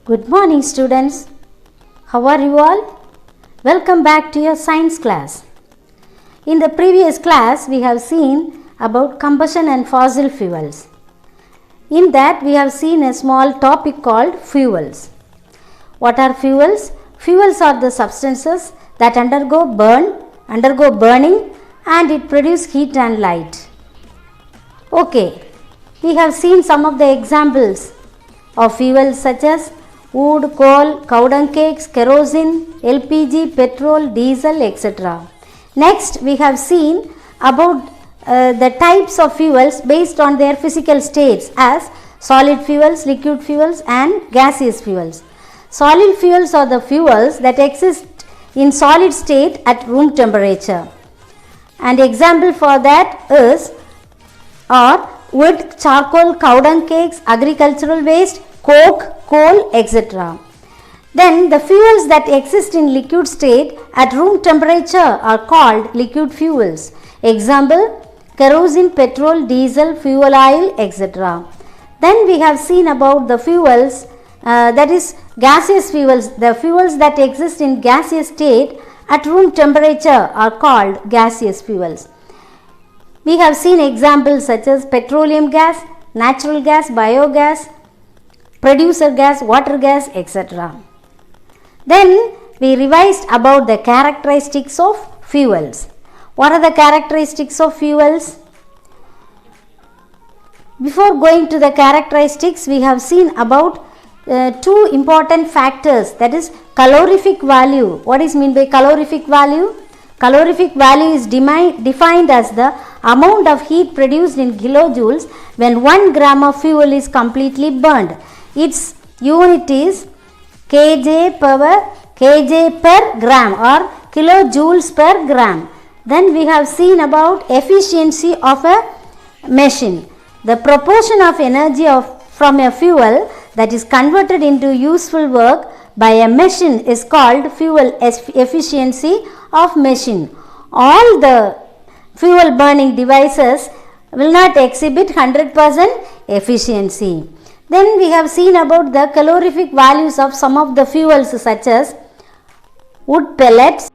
Good morning students. How are you all? Welcome back to your science class. In the previous class we have seen about combustion and fossil fuels. In that we have seen a small topic called fuels. What are fuels? Fuels are the substances that undergo burning and it produce heat and light. Okay, we have seen some of the examples of fuels such as wood, coal, cow dung cakes, kerosene, LPG, petrol, diesel, etc. Next, we have seen about the types of fuels based on their physical states as solid fuels, liquid fuels and gaseous fuels. Solid fuels are the fuels that exist in solid state at room temperature. And example for that are wood, charcoal, cow dung cakes, agricultural waste, coke, coal, etc. Then the fuels that exist in liquid state at room temperature are called liquid fuels. Example, kerosene, petrol, diesel, fuel oil, etc. Then we have seen about the fuels that is gaseous fuels. The fuels that exist in gaseous state at room temperature are called gaseous fuels. We have seen examples such as petroleum gas, natural gas, biogas, producer gas, water gas, etc. Then we revised about the characteristics of fuels. What are the characteristics of fuels? Before going to the characteristics, we have seen about two important factors, that is calorific value. What is meant by calorific value? Calorific value is defined as the amount of heat produced in kilojoules when 1 gram of fuel is completely burned. Its unit is kJ per gram or kilojoules per gram. Then we have seen about efficiency of a machine. The proportion of energy from a fuel that is converted into useful work by a machine is called fuel efficiency of machine. All the fuel burning devices will not exhibit 100% efficiency. Then we have seen about the calorific values of some of the fuels such as wood pellets.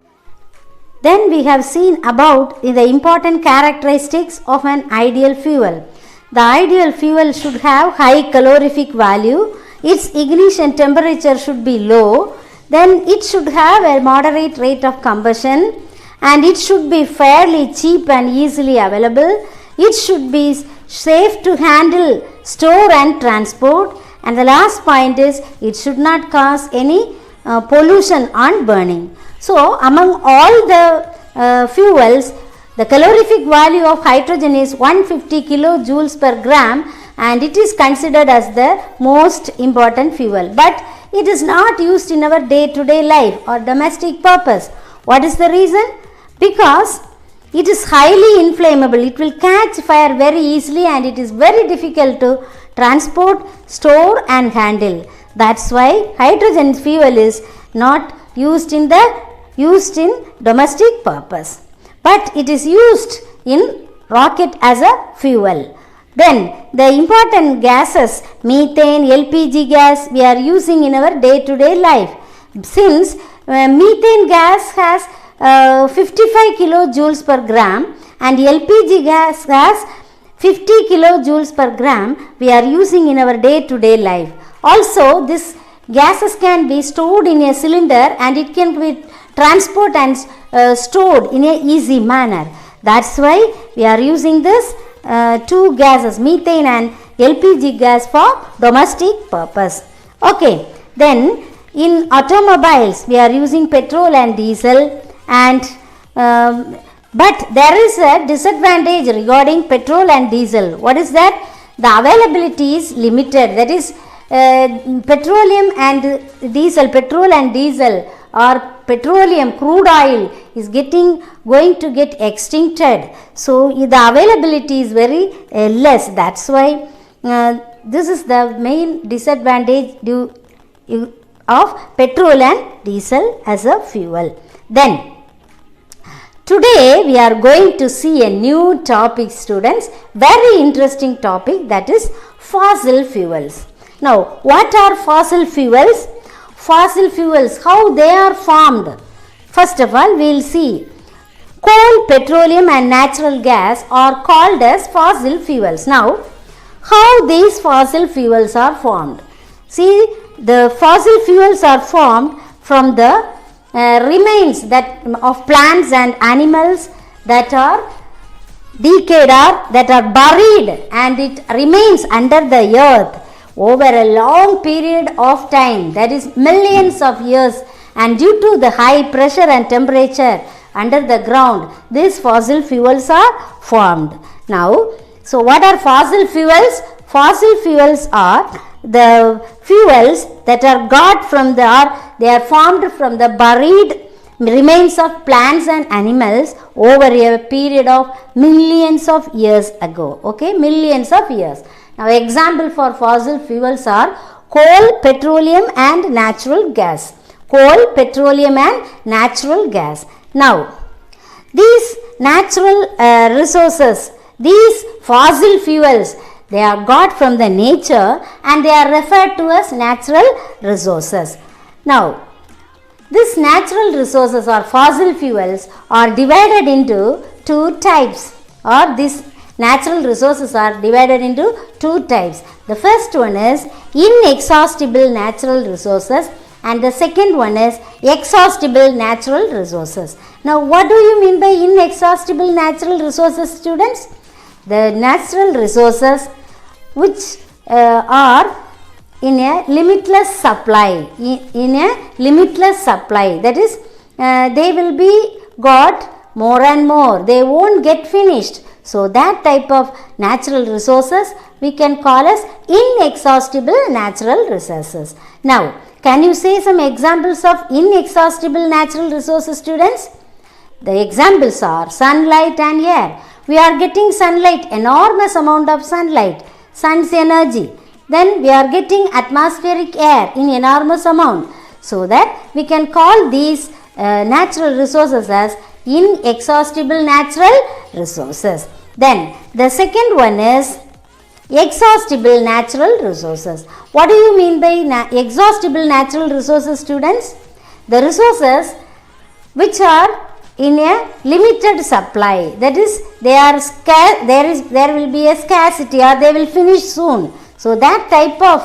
Then we have seen about the important characteristics of an ideal fuel. The ideal fuel should have high calorific value, its ignition temperature should be low, then it should have a moderate rate of combustion and it should be fairly cheap and easily available. It should be safe to handle, store and transport, and the last point is it should not cause any pollution on burning. So among all the fuels, the calorific value of hydrogen is 150 kilojoules per gram and it is considered as the most important fuel, but it is not used in our day-to-day life or domestic purpose. What is the reason? Because it is highly inflammable, it will catch fire very easily and it is very difficult to transport, store and handle. That's why hydrogen fuel is not used in domestic purpose, but it is used in rocket as a fuel. Then the important gases, methane, LPG gas we are using in our day-to-day life. Since methane gas has 55 kilojoules per gram and LPG gas has 50 kilojoules per gram we are using in our day-to-day life. Also this gases can be stored in a cylinder and it can be transported and stored in a easy manner. That's why we are using this two gases, methane and LPG gas, for domestic purpose. Okay, then in automobiles we are using petrol and diesel, and but there is a disadvantage regarding petrol and diesel. What is that? The availability is limited, that is petrol and diesel or petroleum crude oil is going to get extincted. So the availability is very less. That's why this is the main disadvantage of petrol and diesel as a fuel. Then today we are going to see a new topic, students, very interesting topic, that is fossil fuels. Now, what are fossil fuels? Fossil fuels, how they are formed? First of all, we will see. Coal, petroleum and natural gas are called as fossil fuels. Now, how these fossil fuels are formed? See, the fossil fuels are formed from the remains that of plants and animals that are decayed or that are buried, and it remains under the earth over a long period of time, that is millions of years, and due to the high pressure and temperature under the ground, these fossil fuels are formed. Now, so what are fossil fuels? Fossil fuels are the fuels that are got from the, or they are formed from the buried remains of plants and animals over a period of millions of years ago. Okay, millions of years. Now, example for fossil fuels are coal, petroleum and natural gas. Coal, petroleum and natural gas. Now, these natural resources, these fossil fuels, they are got from the nature and they are referred to as natural resources. Now, these natural resources or fossil fuels are divided into two types, or these natural resources are divided into two types. The first one is inexhaustible natural resources and the second one is exhaustible natural resources. Now, what do you mean by inexhaustible natural resources, students? The natural resources which are in a limitless supply, in a limitless supply, that is they will be got more and more, they won't get finished. So, that type of natural resources we can call as inexhaustible natural resources. Now, can you say some examples of inexhaustible natural resources, students? The examples are sunlight and air. We are getting sunlight, enormous amount of sunlight, sun's energy. Then we are getting atmospheric air in enormous amount. So that we can call these natural resources as inexhaustible natural resources. Then the second one is exhaustible natural resources. What do you mean by exhaustible natural resources, students? The resources which are in a limited supply, that is they are scarce, there will be a scarcity or they will finish soon. So that type of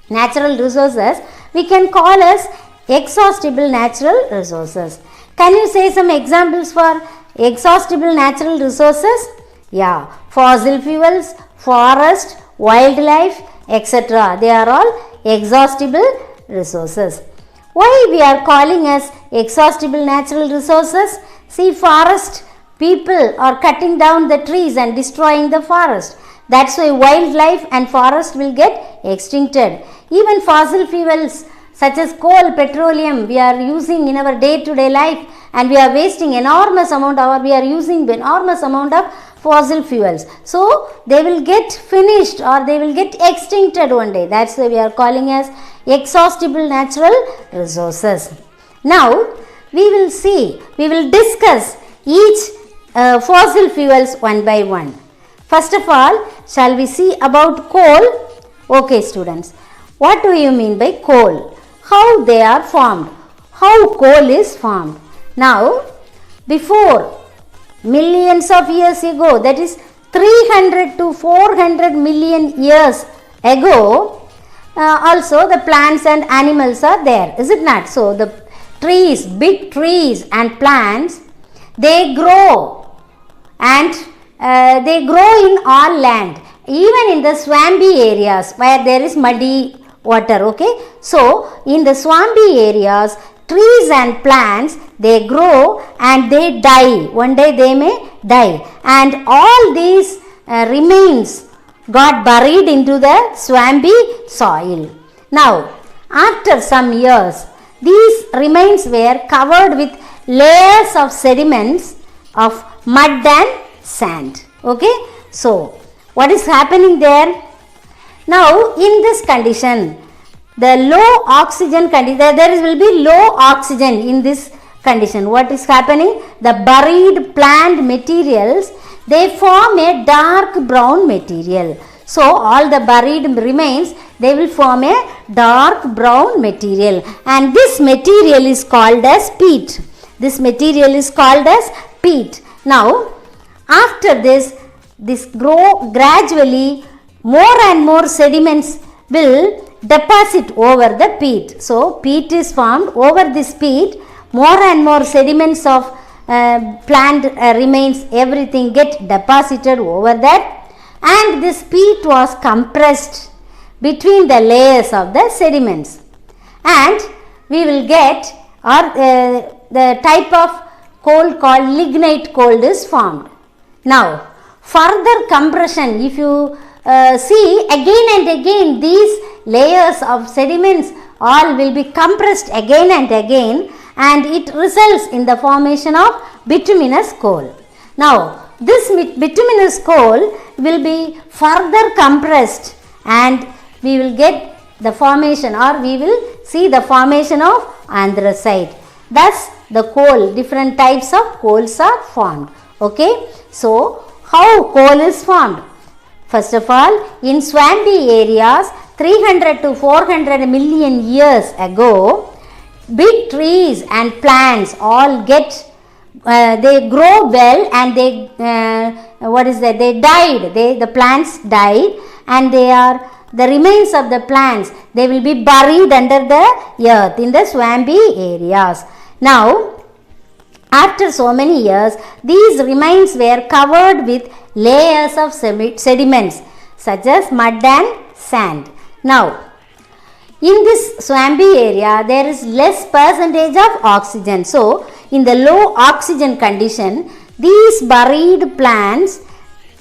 natural resources we can call as exhaustible natural resources. Can you say some examples for exhaustible natural resources? Yeah, fossil fuels, forest, wildlife, etc. They are all exhaustible resources. Why we are calling as exhaustible natural resources? See, forest, people are cutting down the trees and destroying the forest. That's why wildlife and forest will get extincted. Even fossil fuels such as coal, petroleum, we are using in our day-to-day life, and we are wasting enormous amount of, we are using enormous amount of fossil fuels. So, they will get finished or they will get extincted one day. That's why we are calling as exhaustible natural resources. Now, we will see, we will discuss each fossil fuels one by one. First of all, shall we see about coal? Okay, students, what do you mean by coal? How they are formed? How coal is formed? Now, before millions of years ago, that is 300 to 400 million years ago, also the plants and animals are there, is it not? So, the trees, big trees and plants, they grow and they grow in all land, even in the swampy areas where there is muddy water. Okay, so in the swampy areas, trees and plants, they grow and they die. One day they may die, and all these remains got buried into the swampy soil. Now, after some years, these remains were covered with layers of sediments of mud and sand. Okay, so what is happening there? Now, in this condition, the low oxygen condition, there will be low oxygen in this condition. What is happening? The buried plant materials, they form a dark brown material. So all the buried remains, they will form a dark brown material, and this material is called as peat. This material is called as peat. Now after this gradually more and more sediments will deposit over the peat. So peat is formed. Over this peat, more and more sediments of plant remains, everything get deposited over that, and this peat was compressed between the layers of the sediments, and we will get the type of coal called lignite coal is formed. Now further compression, if you see again and again, these layers of sediments all will be compressed again and again, and it results in the formation of bituminous coal. Now this bituminous coal will be further compressed, and we will get the formation, or we will see the formation of anthracite. Thus the coal, different types of coals are formed. Okay, so how coal is formed? First of all, in swampy areas 300 to 400 million years ago, big trees and plants all get they grow well, and they they died, the plants died, and the remains of the plants, they will be buried under the earth in the swampy areas. Now after so many years, these remains were covered with layers of sediments such as mud and sand. Now in this swampy area, there is less percentage of oxygen. So in the low oxygen condition, these buried plants,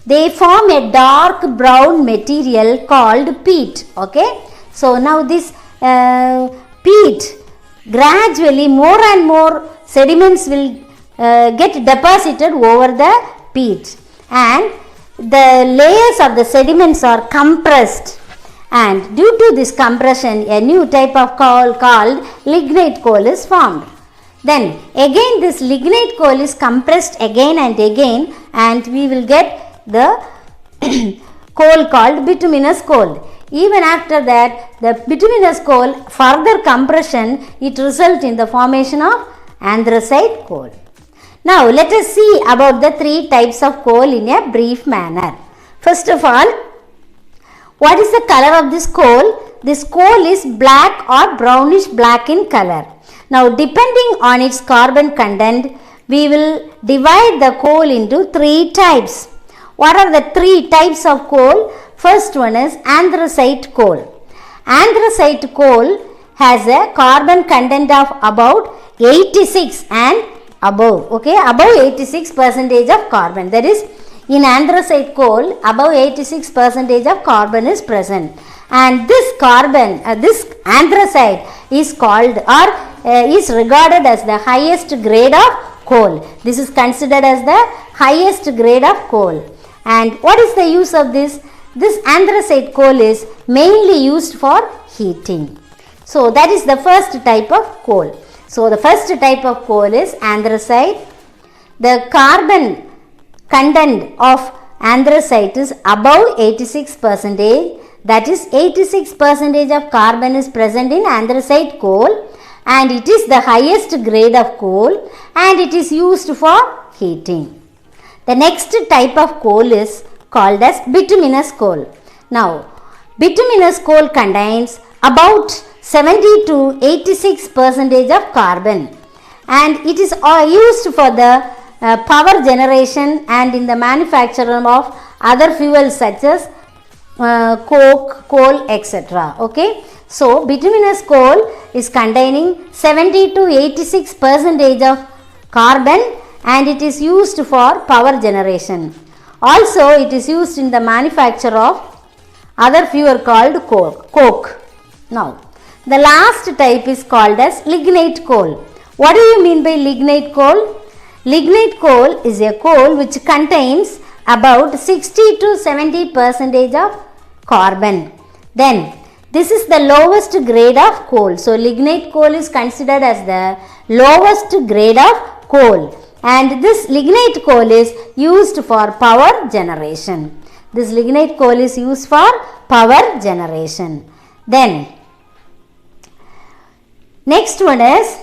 they form a dark brown material called peat. Okay, so now this peat, gradually more and more sediments will get deposited over the peat, and the layers of the sediments are compressed, and due to this compression, a new type of coal called lignite coal is formed. Then again this lignite coal is compressed again and again, and we will get the coal called bituminous coal. Even after that, the bituminous coal, further compression, it results in the formation of anthracite coal. Now let us see about the three types of coal in a brief manner. First of all, what is the color of this coal? This coal is black or brownish black in color. Now depending on its carbon content, we will divide the coal into three types. What are the three types of coal? First one is anthracite coal. Anthracite coal has a carbon content of about 86 and above. Okay, above 86% of carbon. That is, in anthracite coal, above 86% of carbon is present. And this carbon, this anthracite is called is regarded as the highest grade of coal. This is considered as the highest grade of coal. And what is the use of this? This anthracite coal is mainly used for heating. So that is the first type of coal. So the first type of coal is anthracite. The carbon content of anthracite is above 86%. That is, 86% of carbon is present in anthracite coal, and it is the highest grade of coal, and it is used for heating. The next type of coal is called as bituminous coal. Now, bituminous coal contains about 70 to 86% of carbon, and it is used for the power generation and in the manufacture of other fuels such as coke, coal, etc. Okay, so bituminous coal is containing 70 to 86% of carbon, and it is used for power generation. Also, it is used in the manufacture of other fuel called coke. Now, the last type is called as lignite coal. What do you mean by lignite coal? Lignite coal is a coal which contains about 60 to 70% of carbon. Then, this is the lowest grade of coal. So, lignite coal is considered as the lowest grade of coal, and this lignite coal is used for power generation. This lignite coal is used for power generation. Then next one is,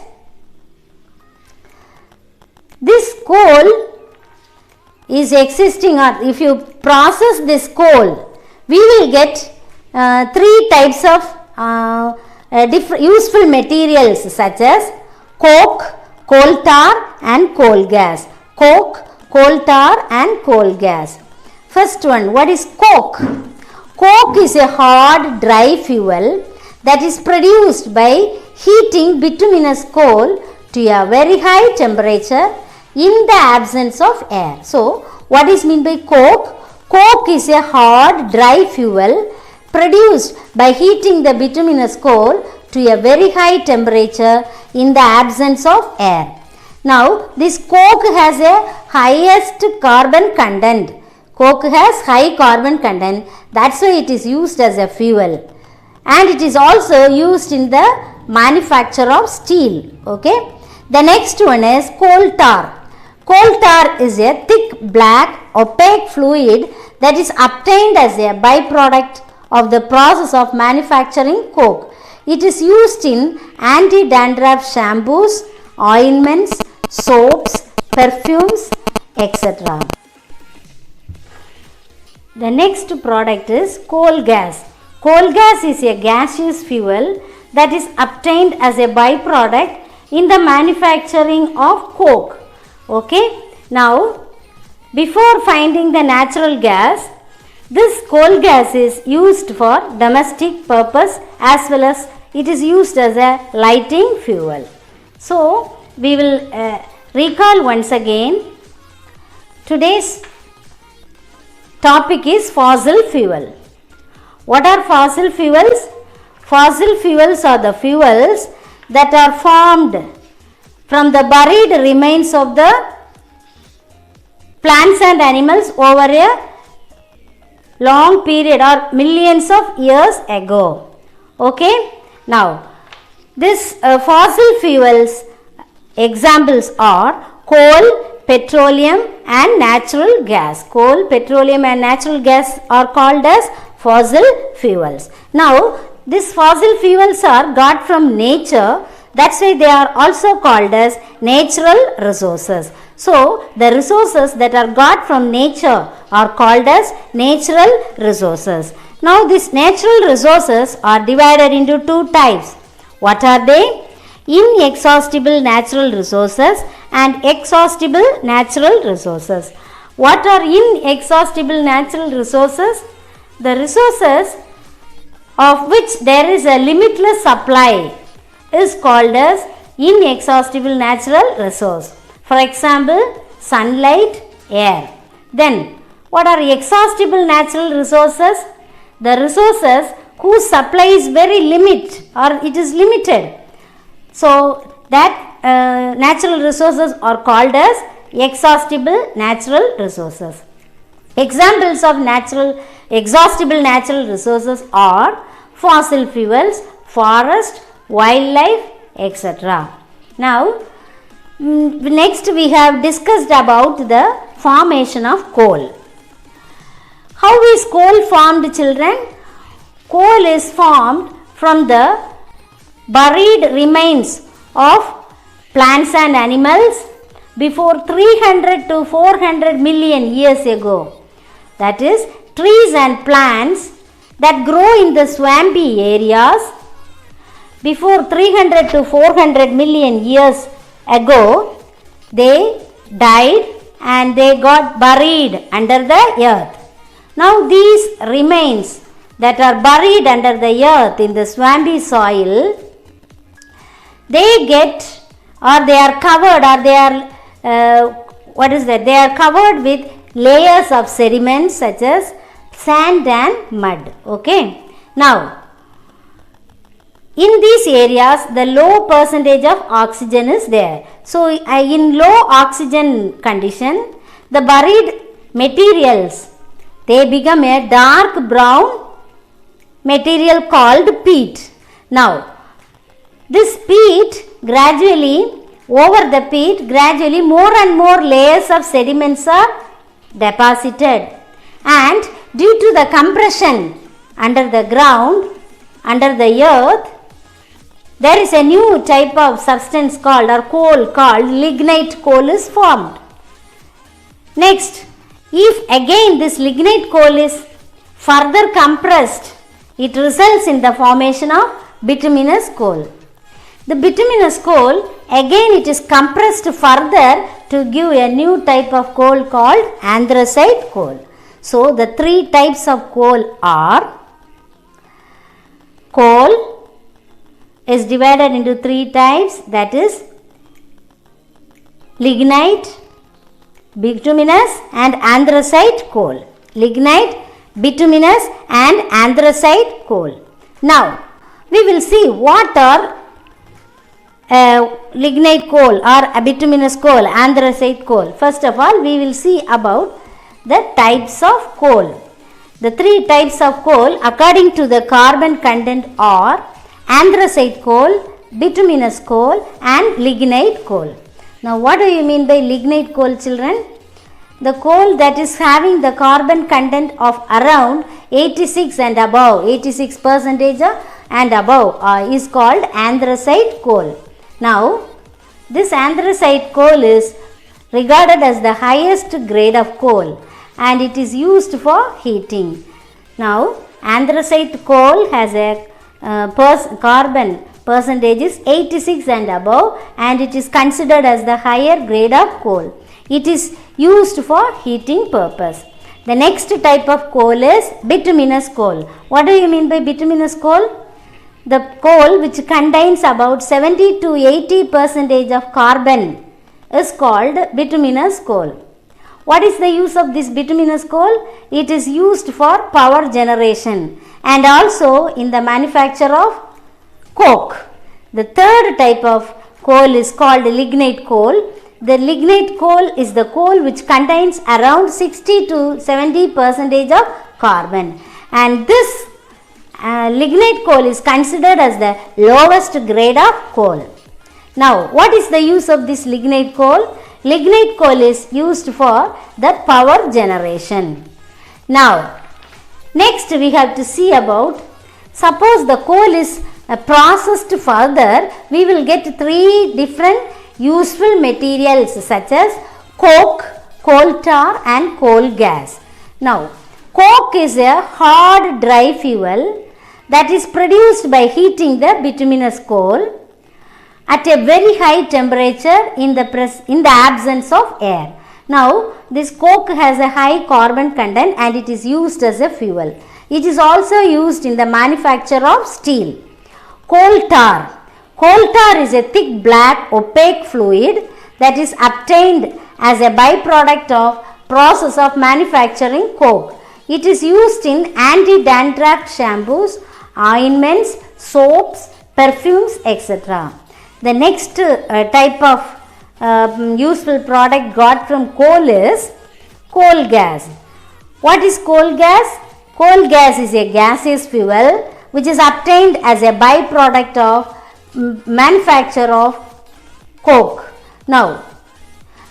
this coal is existing, or if you process this coal, we will get three types of different useful materials such as coke, coal tar and coal gas. Coke, coal tar and coal gas. First one, what is coke? Coke is a hard dry fuel that is produced by heating bituminous coal to a very high temperature in the absence of air. So, what is meant by coke? Coke is a hard dry fuel produced by heating the bituminous coal to a very high temperature in the absence of air. Now, this coke has a highest carbon content. Coke has high carbon content, that's why it is used as a fuel. And it is also used in the manufacture of steel. Okay. The next one is coal tar. Coal tar is a thick, black, opaque fluid that is obtained as a byproduct of the process of manufacturing coke. It is used in anti-dandruff shampoos, ointments, soaps, perfumes, etc. The next product is coal gas. Coal gas is a gaseous fuel that is obtained as a byproduct in the manufacturing of coke. Okay. Now, before finding the natural gas, this coal gas is used for domestic purpose as well as it is used as a lighting fuel. So, we will recall once again. Today's topic is fossil fuel. What are fossil fuels? Fossil fuels are the fuels that are formed from the buried remains of the plants and animals over a long period or millions of years ago. Okay. Now, this fossil fuels examples are coal, petroleum and natural gas. Coal, petroleum and natural gas are called as fossil fuels. Now, these fossil fuels are got from nature. That's why they are also called as natural resources. So, the resources that are got from nature are called as natural resources. Now, these natural resources are divided into two types. What are they? Inexhaustible natural resources and exhaustible natural resources. What are inexhaustible natural resources? The resources of which there is a limitless supply is called as inexhaustible natural resource. For example, sunlight, air. Then, what are exhaustible natural resources? The resources whose supply is very or it is limited. So, that natural resources are called as exhaustible natural resources. Examples of exhaustible natural resources are fossil fuels, forest, wildlife, etc. Now, next we have discussed about the formation of coal. How is coal formed, children? Coal is formed from the buried remains of plants and animals before 300 to 400 million years ago. That is, trees and plants that grow in the swampy areas before 300 to 400 million years ago, they died and they got buried under the earth. Now, these remains that are buried under the earth in the swampy soil, they get or they are covered or they are they are covered with layers of sediments such as sand and mud. Okay. Now, in these areas the low percentage of oxygen is there. So, in low oxygen condition, the buried materials, they become a dark brown material called peat. Now, this peat gradually, over the peat, gradually more and more layers of sediments are deposited and due to the compression under the ground, under the earth, there is a new type of substance called, or coal called, lignite coal is formed. Next, if again this lignite coal is further compressed, it results in the formation of bituminous coal. The bituminous coal, again it is compressed further to give a new type of coal called anthracite coal. So, the three types of coal are: coal is divided into three types, that is lignite, bituminous and anthracite coal. Lignite, bituminous and anthracite coal. Now, we will see what are lignite coal or bituminous coal, anthracite coal. First of all, we will see about the types of coal. The three types of coal according to the carbon content are anthracite coal, bituminous coal and lignite coal. Now, what do you mean by lignite coal, children? The coal that is having the carbon content of around 86 and above, 86% and above is called anthracite coal. Now, this anthracite coal is regarded as the highest grade of coal and it is used for heating. Now, anthracite coal has a carbon percentage is 86 and above and it is considered as the higher grade of coal. It is used for heating purpose. The next type of coal is bituminous coal. What do you mean by bituminous coal? The coal which contains about 70 to 80% of carbon is called bituminous coal. What is the use of this bituminous coal? It is used for power generation and also in the manufacture of coke. The third type of coal is called lignite coal. The lignite coal is the coal which contains around 60 to 70% of carbon, and this lignite coal is considered as the lowest grade of coal. Now, what is the use of this lignite coal? Lignite coal is used for the power generation. Now, next we have to see about, suppose the coal is processed further, we will get three different useful materials such as coke, coal tar and coal gas. Now, coke is a hard dry fuel that is produced by heating the bituminous coal at a very high temperature in the absence of air. Now, this coke has a high carbon content and it is used as a fuel. It is also used in the manufacture of steel. Coal tar. Coal tar is a thick black opaque fluid that is obtained as a byproduct of process of manufacturing coke. It is used in anti-dandruff shampoos, ointments, soaps, perfumes, etc. The next type of useful product got from coal is coal gas. What is coal gas? Coal gas is a gaseous fuel which is obtained as a byproduct of manufacture of coke. Now,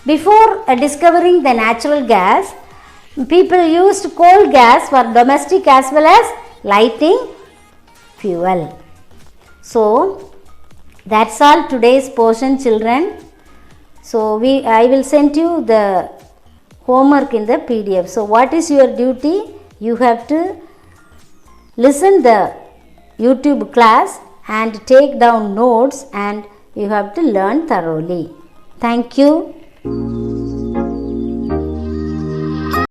before discovering the natural gas, people used coal gas for domestic as well as lighting fuel. So, that's all today's portion, children. So, I will send you the homework in the PDF. So, what is your duty? You have to listen the YouTube class and take down notes and you have to learn thoroughly. Thank you.